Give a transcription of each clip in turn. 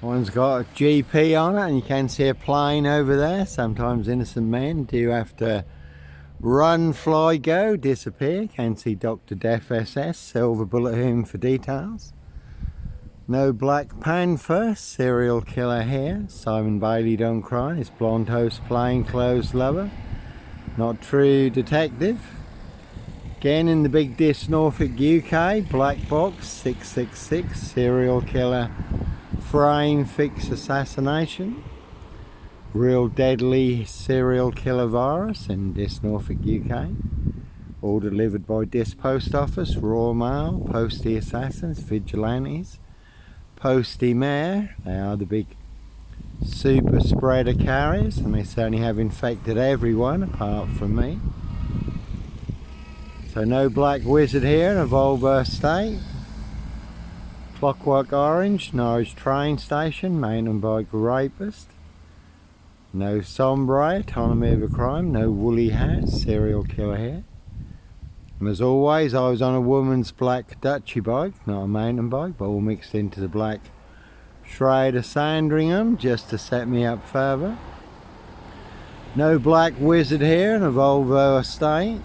One's got a GP on it, and you can see a plane over there. Sometimes innocent men do have to run, fly, go, disappear. Can see Dr. Death SS, silver bullet home for details. No Black Panther, serial killer here. Simon Bailey don't cry, his blonde host plainclothes lover. Not true detective. Again in the big disc, Norfolk UK, black box 666, serial killer, frame fix assassination. Real deadly serial killer virus in disc, Norfolk UK. All delivered by disc post office, Royal Mail, postie assassins, vigilantes. Postie Mare, they are the big super spreader carriers, and they certainly have infected everyone apart from me. So no Black Wizard here in a Volvo estate. Clockwork Orange, Norwich train station, mountain bike rapist. No Sombre, autonomy of a crime, no woolly hat, serial killer here. And as always, I was on a woman's black Dutchy bike, not a mountain bike, but all mixed into the black shroud of Sandringham, just to set me up further. No Black Wizard here in a Volvo estate.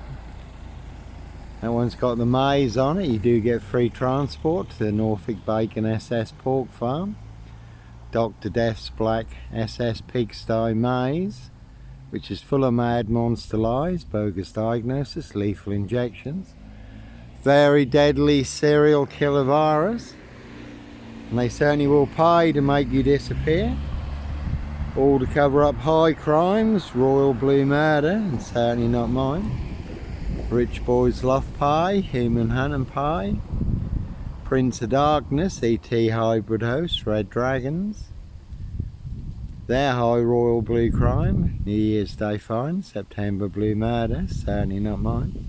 That one's got the maze on it. You do get free transport to the Norfolk Bacon SS Pork Farm. Dr. Death's black SS Pigsty Maze, which is full of mad monster lies, bogus diagnosis, lethal injections, very deadly serial killer virus, and they certainly will pay to make you disappear, all to cover up high crimes, royal blue murder, and certainly not mine. Rich boys love pie, human hunting pie, Prince of Darkness, ET hybrid host, red dragons. Their high royal blue crime, New Year's Day fine, September blue murder, certainly not mine.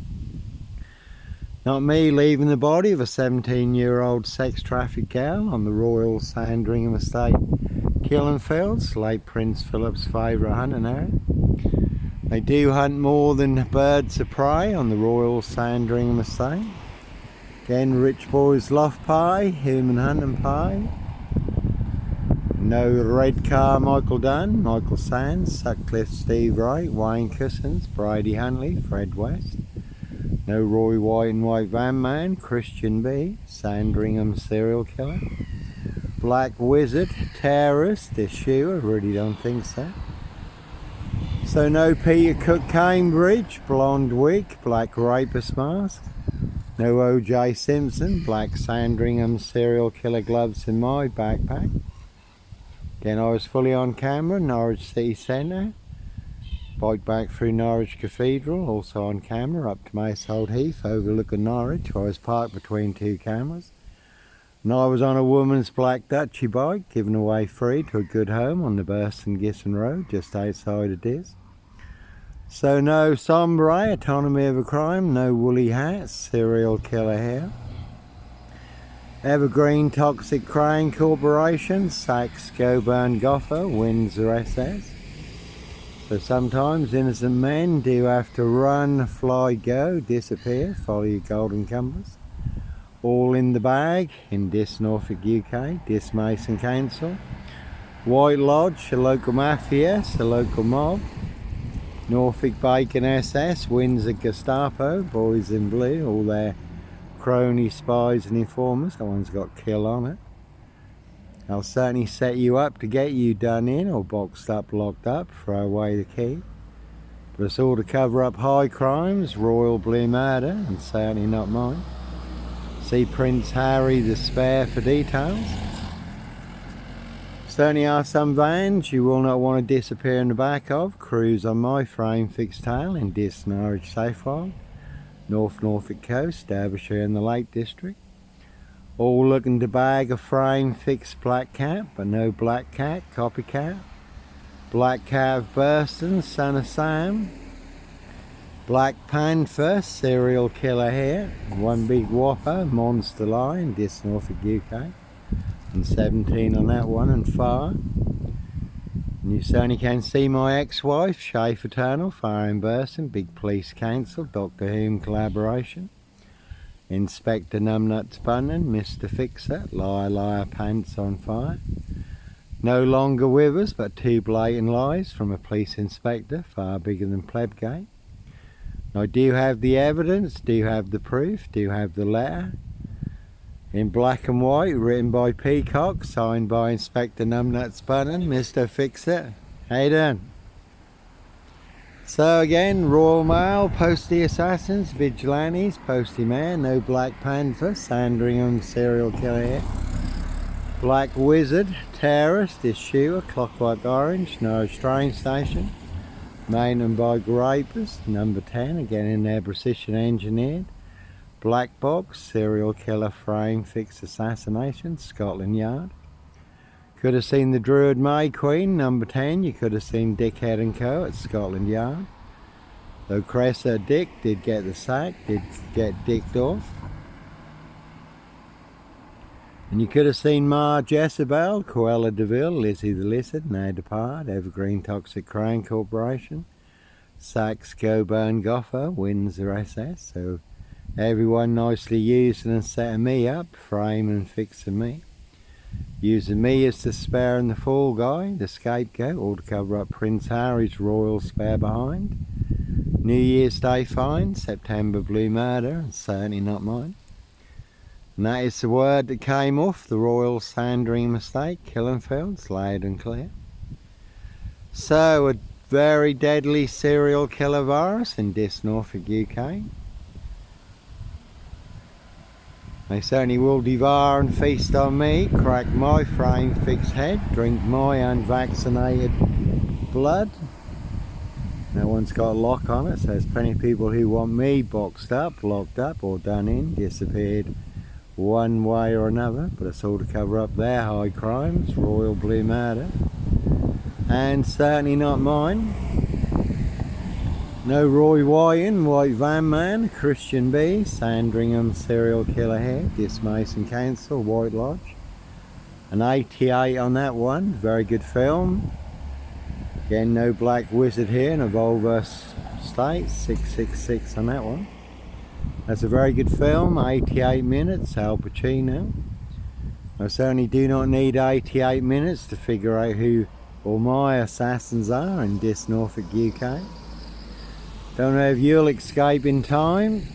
Not me leaving the body of a 17-year-old sex trafficked girl on the Royal Sandringham estate, killing fields, late Prince Philip's favourite hunting area. They do hunt more than birds of prey on the Royal Sandringham estate. Again, rich boys love pie, human hunting pie. No Red Car Michael Dunn, Michael Sands, Sutcliffe Steve Wright, Wayne Cousins, Brady Huntley, Fred West. No Roy White and White Van Man, Christian B, Sandringham serial killer. Black Wizard, terrorist, issue, I really don't think so. So no Peter Cook Cambridge, blonde wig, black rapist mask. No OJ Simpson, black Sandringham serial killer gloves in my backpack. Again, I was fully on camera, Norwich City Centre. Bike back through Norwich Cathedral, also on camera, up to Macehold Heath, overlooking Norwich, where I was parked between two cameras. And I was on a woman's black Dutchy bike, given away free to a good home on the Burston Gisson Road, just outside of Diz. So no Sombre, autonomy of a crime, no woolly hats, serial killer here. Evergreen Toxic Crane Corporation, Saks, Goburn, Giuffre, Windsor SS. So sometimes innocent men do have to run, fly, go, disappear, follow your golden compass. All in the bag in Dis Norfolk UK, Dis Mason Council. White Lodge, a local mafia, a local mob. Norfolk Bacon SS, Windsor Gestapo, boys in blue, all their crony spies and informers. That one's got kill on it. I'll certainly set you up to get you done in or boxed up, locked up, throw away the key. But it's all to cover up high crimes, royal blue murder, and certainly not mine. See Prince Harry the Spare for details. Certainly are some vans you will not want to disappear in the back of. Cruise on my frame fixed tail in Dis Norwich Safewell. North Norfolk Coast, Derbyshire and the Lake District. All looking to bag a frame fixed black cat, but no black cat, copycat. Black cat of Burston, son of Sam. Black Panther, serial killer here. One big whopper, monster lion, Dis Norfolk UK. And 17 on that one and far. And you certainly can see my ex-wife, Shay Fraternal, Fire in Burston, Big Police Council, Doctor Whom collaboration. Inspector Numbnuts Bunnan, Mr. Fixer, Liar Liar Pants on Fire. No longer with us, but 2 blatant lies from a police inspector, far bigger than Plebgate. I do have the evidence, do have the proof, do have the letter. In black and white, written by Peacock, signed by Inspector Numbnuts Bunnan, Mr. Fix-It. How you doing? So again, Royal Mail, Postie Assassins, Vigilantes, Postie Man, No Black Panther, Sandringham serial killer here. Black Wizard, Terrorist, is Shooter, Clockwork Orange, Norwich train station. Mountain Bike Rapist, number 10, again in there precision engineered. Black Box, serial killer frame fixed assassination, Scotland Yard. Could have seen the Druid May Queen, number 10. You could have seen Dickhead and Co. at Scotland Yard. Though Cressor Dick did get the sack, did get dicked off. And you could have seen Ma Jezebel, Cruella de Vil, Lizzie the Lizard, now departed, Evergreen Toxic Crane Corporation. Sachs Goburn Goffer, Windsor SS. So everyone nicely using and setting me up, framing and fixing me. Using me as the spare and the fall guy, the scapegoat, all to cover up Prince Harry's royal spare behind. New Year's Day fine, September blue murder, and certainly not mine. And that is the word that came off the Royal Sandringham mistake, Killenfields, loud and clear. So, a very deadly serial killer virus in Norfolk, UK. They certainly will devour and feast on me, crack my frame fixed head, drink my unvaccinated blood. No one's got a lock on it, so there's plenty of people who want me boxed up, locked up, or done in, disappeared one way or another, but it's all to cover up their high crimes, royal blue murder, and certainly not mine. No Roy Wyan, White Van Man, Christian B, Sandringham serial killer here, Mason Council, White Lodge. An 88 on that one, very good film. Again, no Black Wizard here, in a Volvo State, 666 on that one. That's a very good film, 88 minutes, Al Pacino. I certainly do not need 88 minutes to figure out who all my assassins are in Norfolk, UK. Don't know if you'll escape in time.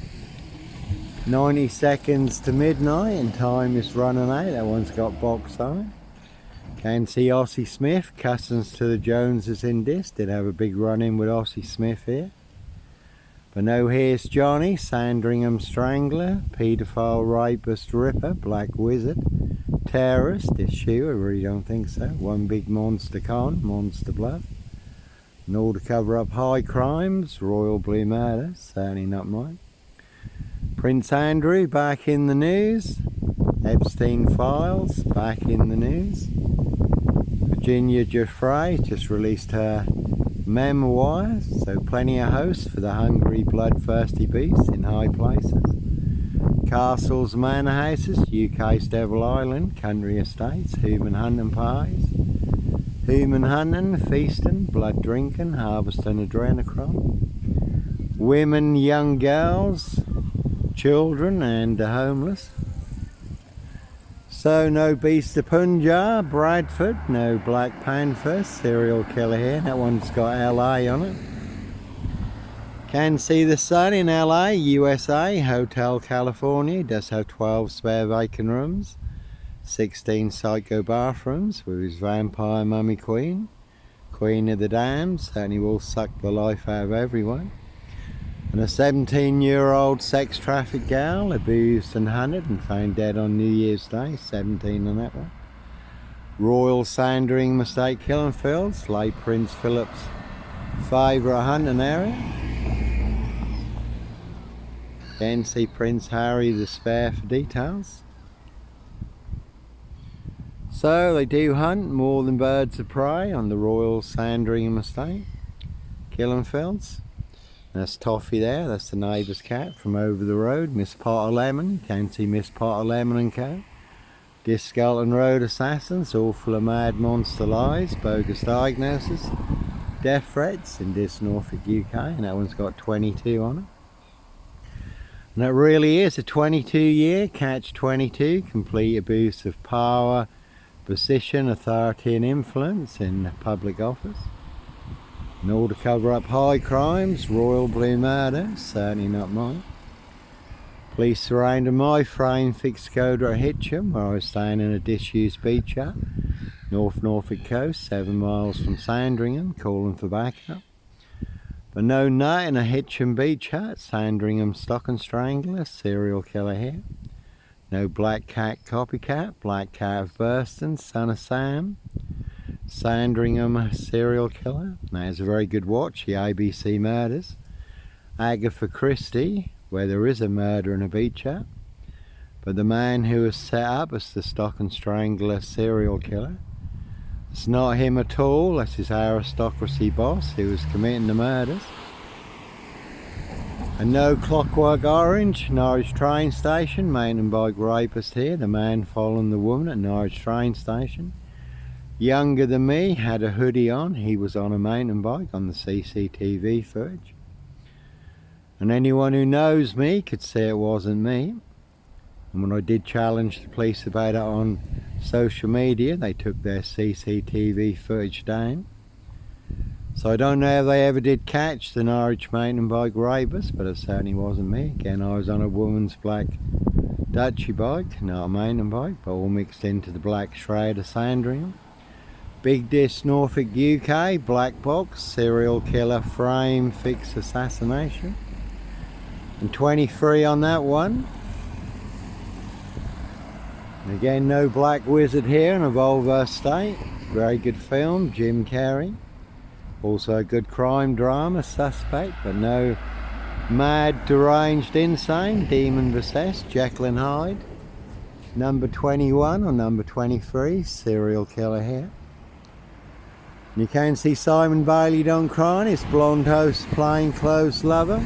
90 seconds to midnight and time is running out. That one's got box on it. Can see Ossie Smith, cousins to the Joneses in this. Did have a big run-in with Ossie Smith here. But no, here's Johnny, Sandringham Strangler, Paedophile Rapist Ripper, Black Wizard, Terrorist, issue, I really don't think so. One big monster con, Monster Bluff. And all to cover up high crimes, royal blue murder, certainly not mine. Prince Andrew back in the news. Epstein Files back in the news. Virginia Giuffre just released her Memoir, so plenty of hosts for the hungry, bloodthirsty beasts in high places. Castles, manor houses, UK's Devil Island, country estates, human hunting parties. Human hunting, feasting, blood drinking, harvesting adrenochrome. Women, young girls, children and the homeless. So no Beast of Punjab, Bradford, no Black Panther, serial killer here. That one's got LA on it. Can see the sun in LA, USA, Hotel California. Does have 12 spare vacant rooms. 16 psycho bathrooms with his vampire mummy queen. Queen of the damned, certainly will suck the life out of everyone. And a 17-year-old sex trafficked gal, abused and hunted and found dead on New Year's Day, 17 on that one. Royal Sandringham Estate Killenfields, late Prince Philip's favourite hunting area. Again, see Prince Harry the spare for details. So they do hunt more than birds of prey on the Royal Sandringham Estate, Killenfields. That's Toffee there, that's the neighbour's cat from over the road, Miss Potter Lemon. You can see Miss Potter Lemon and Co. Skelton Road Assassins, all full of mad monster lies, bogus diagnosis, death threats in Norfolk, UK, and that one's got 22 on it. And that really is a 22-year catch-22, complete abuse of power, position, authority and influence in public office. In order to cover up high crimes, royal blue murder, certainly not mine. Police surrounded my frame fixed Skoda at Hitcham, where I was staying in a disused beach hut, Norfolk coast, 7 miles from Sandringham, calling for backup. But no nut in a Hitcham beach hut, Sandringham stock and strangler, serial killer here. No black cat copycat, black cat of Burston, son of Sam. Sandringham serial killer. That is a very good watch, the ABC murders. Agatha Christie, where there is a murder in a beach hut. But the man who was set up as the stock and strangler serial killer, it's not him at all, that's his aristocracy boss who was committing the murders. And no Clockwork Orange, Norwich train station, mountain bike rapist here, the man following the woman at Norwich train station. Younger than me, had a hoodie on, he was on a mountain bike on the CCTV footage. And anyone who knows me could see it wasn't me. And when I did challenge the police about it on social media, they took their CCTV footage down. So I don't know if they ever did catch the Norwich mountain bike rapist, but it certainly wasn't me. Again, I was on a woman's black Dutchy bike, not a mountain bike, but all mixed into the black shroud of Sandringham. Big Disc Norfolk UK, black box, serial killer frame fix assassination. And 23 on that one. Again, no black wizard here in a Volvo state. Very good film, Jim Carrey. Also a good crime drama, Suspect, but no mad, deranged, insane, demon possessed, Jekyll and Hyde. Number 21 or number 23, serial killer here. You can see Simon Bailey don't cry, his blonde host plainclothes lover.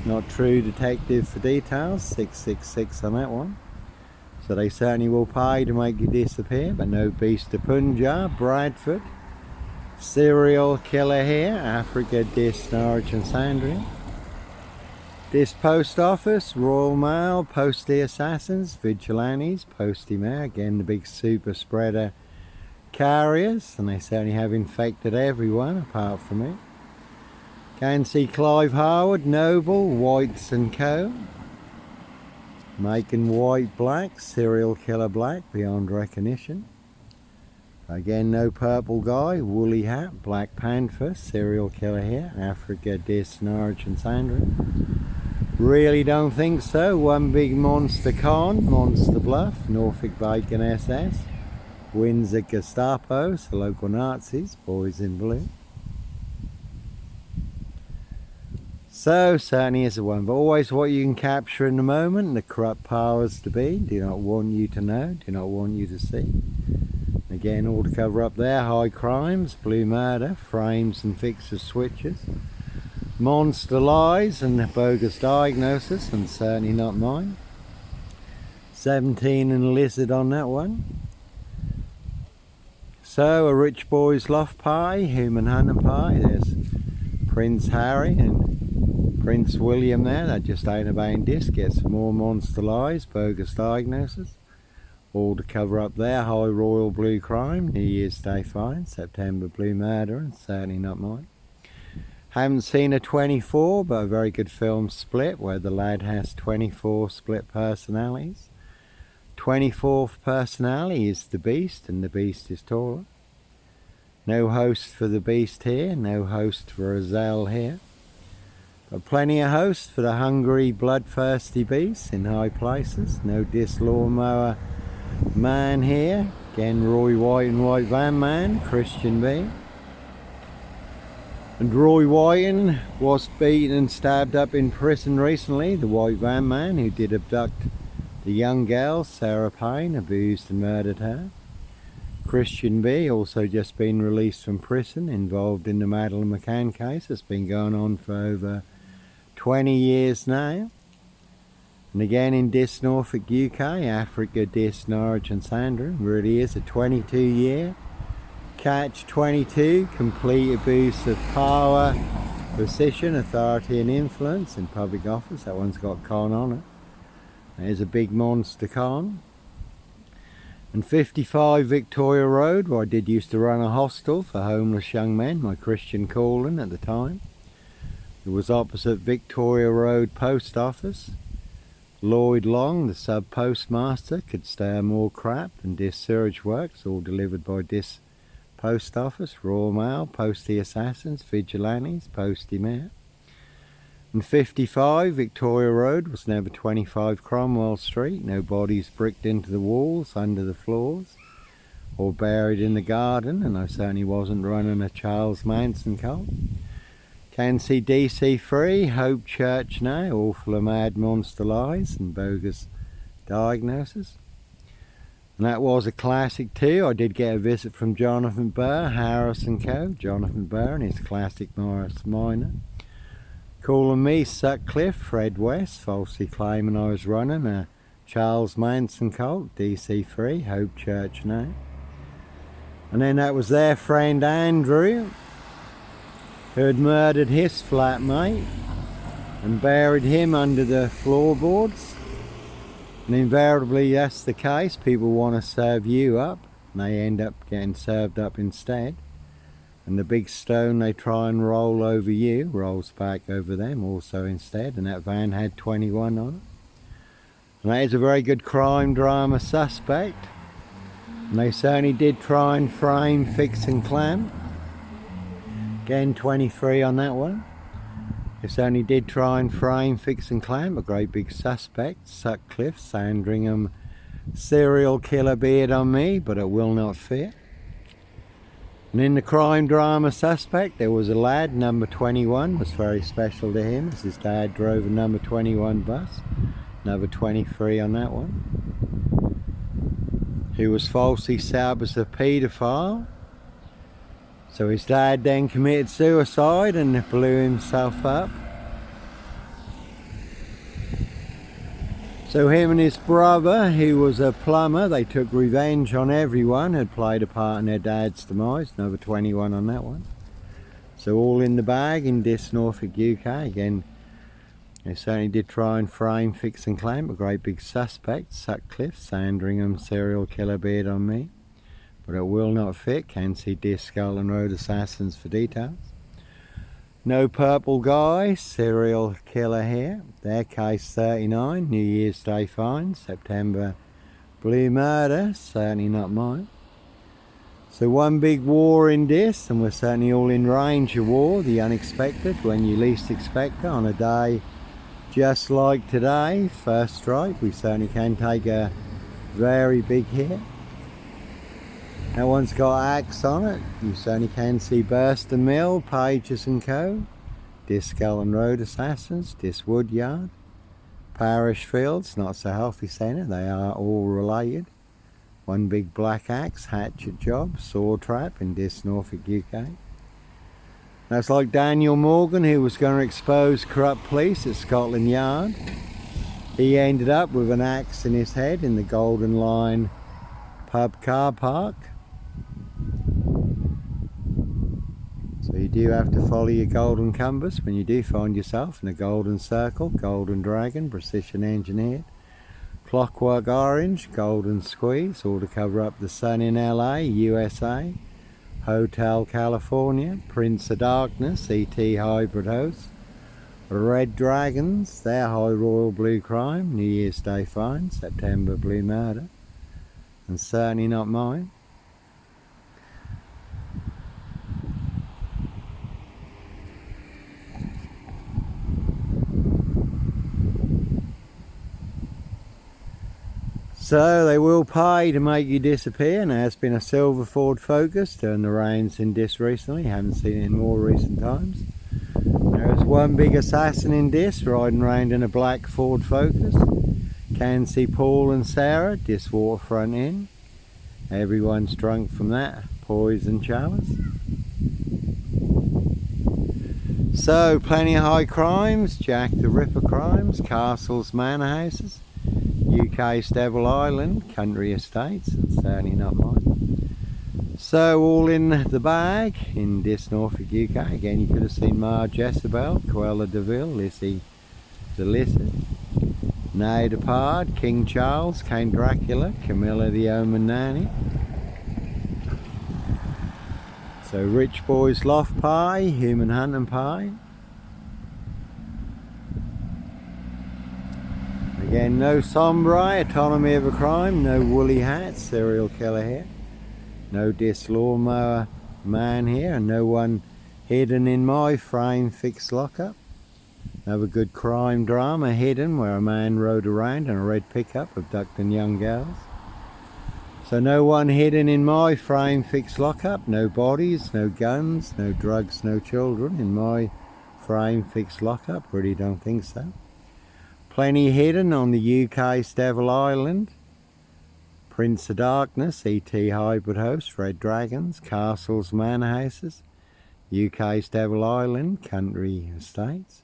Not true detective for details, 666 on that one. So they certainly will pay to make you disappear, but no Beast of Punjab, Bradford. Serial killer here, Africa, Dis, Norwich and Sandringham. This post office, Royal Mail, Postie Assassins, Vigilantes, Postie Mail, again the big super spreader carriers, and they certainly have infected everyone apart from me. Can see Clive Harwood, Noble, Whites and Co. Making White black, serial killer black, beyond recognition. Again, no purple guy, woolly hat, Black Panther, serial killer here, Africa, Dis, Norwich and Sandringham. Really don't think so. One big monster con, Monster Bluff, Norfolk Bacon SS, Windsor Gestapos, the local Nazis, boys in blue. So certainly is the one, but always what you can capture in the moment, the corrupt powers to be, do not want you to know, do not want you to see. Again, all to cover up their high crimes, blue murder, frames and fixers switches, monster lies and bogus diagnosis, and certainly not mine. 17 and a lizard on that one. So a rich boy's loft party, human hunting party, there's Prince Harry and Prince William there, they just ain't obeying disc, get some more monster lies, bogus diagnosis. All to cover up their high royal blue crime, New Year's Day fine, September blue murder, and certainly not mine. Haven't seen a 24, but a very good film, Split, where the lad has 24 split personalities. 24th personality is the Beast, and the Beast is taller. No host for the Beast here, no host for Azelle here. But plenty of hosts for the hungry, bloodthirsty beasts in high places. No Dis lawnmower man here. Again, Roy White and White Van Man, Christian B. And Roy Whiten was beaten and stabbed up in prison recently. The White Van Man who did abduct the young girl, Sarah Payne, abused and murdered her. Christian B also just been released from prison, involved in the Madeleine McCann case. It's been going on for over 20 years now. And again in Dis Norfolk UK, Africa, Dis, Norwich and Sandringham, really is a 22-year catch 22, complete abuse of power, position, authority and influence in public office. That one's got con on it. There's a big monster con. And 55 Victoria Road, where I did used to run a hostel for homeless young men, my Christian calling at the time. It was opposite Victoria Road Post Office. Lloyd Long, the sub-postmaster, could stir more crap than this sewage works, all delivered by this post office, Royal Mail, Postie Assassins, Vigilantes, Postie Mayor. And 55 Victoria Road was number 25 Cromwell Street. No bodies bricked into the walls, under the floors, or buried in the garden, and I certainly wasn't running a Charles Manson cult. Can see DC Free, Hope Church now, all full of mad monster lies and bogus diagnosis. And that was a classic too. I did get a visit from Jonathan Burr, Harris and Co. Jonathan Burr and his classic Morris Minor. Calling me Sutcliffe, Fred West, falsely claiming I was running a Charles Manson cult, DC Free, Hope Church now. And then that was their friend Andrew, who had murdered his flatmate and buried him under the floorboards. And invariably that's the case. People want to serve you up and they end up getting served up instead. And the big stone they try and roll over you rolls back over them also instead. And that van had 21 on it. And that is a very good crime drama suspect. And they certainly did try and frame, fix and clamp. Again, 23 on that one. They certainly did try and frame, fix and clamp a great big suspect, Sutcliffe, Sandringham, serial killer beard on me, but it will not fit. And in the crime drama suspect, there was a lad, number 21, was very special to him, as his dad drove a number 21 bus, number 23 on that one. He was falsely served as a paedophile. So his dad then committed suicide and blew himself up. So him and his brother, who was a plumber, they took revenge on everyone who had played a part in their dad's demise. Number 21 on that one. So all in the bag in this Norfolk, UK. Again, they certainly did try and frame, fix and clamp a great big suspect, Sutcliffe, Sandringham, serial killer beard on me. But it will not fit. Can see Disc Skull and Road Assassins for details. No Purple Guy, serial killer here. Their case 39, New Year's Day fine, September Blue Murder, certainly not mine. So one big war in this, and we're certainly all in range of war, the unexpected, when you least expect it, on a day just like today, first strike, we certainly can take a very big hit. That one's got axe on it. You certainly can see Burst and Mill, Pages and Co. Disc Skull and Road Assassins, Dis Woodyard, Parish Fields, Not So Healthy Centre, they are all related. One big black axe, hatchet job, saw trap in Dis Norfolk, UK. That's like Daniel Morgan, who was going to expose corrupt police at Scotland Yard. He ended up with an axe in his head in the Golden Line pub car park. So you do have to follow your golden compass when you do find yourself in a golden circle, golden dragon, precision engineered, clockwork orange, golden squeeze, all to cover up the sun in LA, USA, Hotel California, Prince of Darkness, ET hybrid host, Red Dragons, their high royal blue crime, New Year's Day fine, September blue murder, and certainly not mine. So they will pay to make you disappear. Now it's been a silver Ford Focus, turned the reins in this recently, haven't seen it in more recent times. There's one big assassin in this, riding around in a black Ford Focus. Can see Paul and Sarah, this waterfront inn. Everyone's drunk from that poison chalice. So plenty of high crimes, Jack the Ripper crimes, castles, manor houses. UK's Devil Island, country estates, and certainly not mine. So all in the bag in this Norfolk, UK. Again, you could have seen Mar Jezebel, Cruella de Vil, Lizzie the Lizard. Nay Depard, King Charles, Count Dracula, Camilla the Omen Nanny. So Rich Boys Loft Pie, Human Hunting Pie. Again, no Sombrai, Autonomy of a Crime, no Woolly Hat, Serial Killer here. No Dis Lawnmower Man here, and no one hidden in my frame fixed lockup. Another good crime drama, Hidden, where a man rode around in a red pickup abducting young girls. So no one hidden in my frame fixed lockup, no bodies, no guns, no drugs, no children in my frame fixed lockup, really don't think so. Plenty hidden on the UK's Devil Island. Prince of Darkness, E.T. Hybrid Host, Red Dragons, Castles, Manor Houses, UK's Devil Island, Country Estates.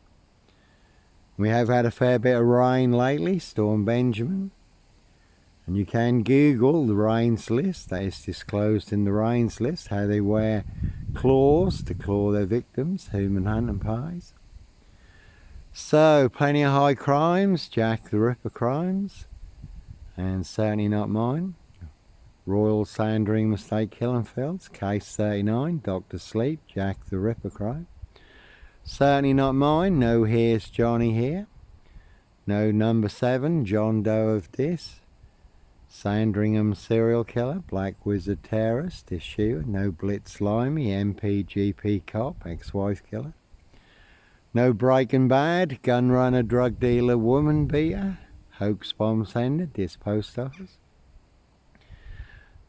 We have had a fair bit of rain lately, Storm Benjamin. And you can Google the rains list, that is disclosed in the rains list, how they wear claws to claw their victims, human hunting pies. So, plenty of high crimes, Jack the Ripper crimes, and certainly not mine. Royal Sandringham Estate Killing Fields, Case 39, Dr. Sleep, Jack the Ripper crime. Certainly not mine, no Here's Johnny here. No Number 7, John Doe of this. Sandringham Serial Killer, Black Wizard Terrorist, this shooter. No Blitz Slimy, MPGP Cop, ex-wife killer. No Breaking Bad, gun runner, drug dealer, woman beater, hoax bomb sender, this post office.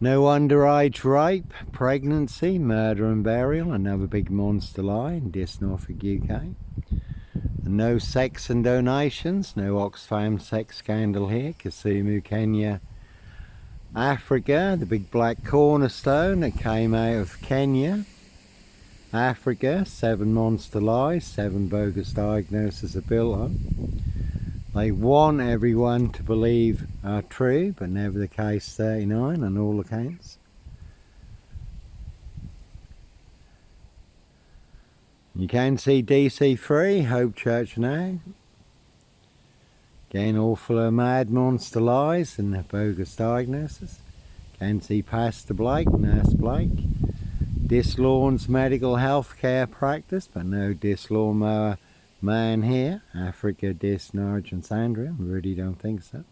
No underage rape, pregnancy, murder and burial, another big monster lie in this Norfolk, UK. And no sex and donations, no Oxfam sex scandal here, Kisumu, Kenya, Africa, the big black cornerstone that came out of Kenya. Africa, 7 monster lies, 7 bogus diagnoses are built on. They want everyone to believe are true, but never the case 39 on all accounts. You can see DC3, Hope Church now. Again, all full of mad monster lies and bogus diagnosis. Can see Pastor Blake, Nurse Blake. Dislawn's medical health care practice, but no Dis Lawnmower Man here. Africa, Dis, Norwich and Sandringham, really don't think so.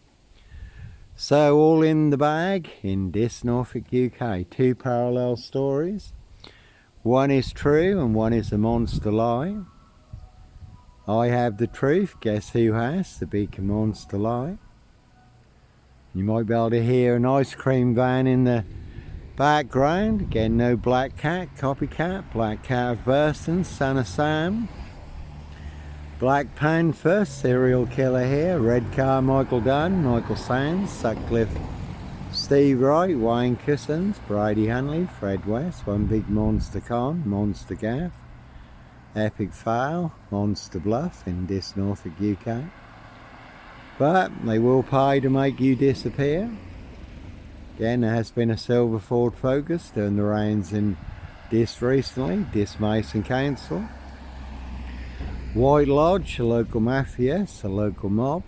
So all in the bag in Dis Norfolk, UK. 2 parallel stories. One is true and one is a monster lie. I have the truth, guess who has the big monster lie? You might be able to hear an ice cream van in the background. Again, no Black Cat, Copycat, Black Cat of Burston, Son of Sam. Black Panther, Serial Killer here, Red Car, Michael Dunn, Michael Sands, Sutcliffe, Steve Wright, Wayne Cousins, Brady Hunley, Fred West, One Big Monster Con, Monster Gaff, Epic Fail, Monster Bluff in this Norfolk, UK. But they will pay to make you disappear. Again, there has been a silver Ford Focus doing the rounds in this recently, this Mason Council. White Lodge, a local mafia, a local mob.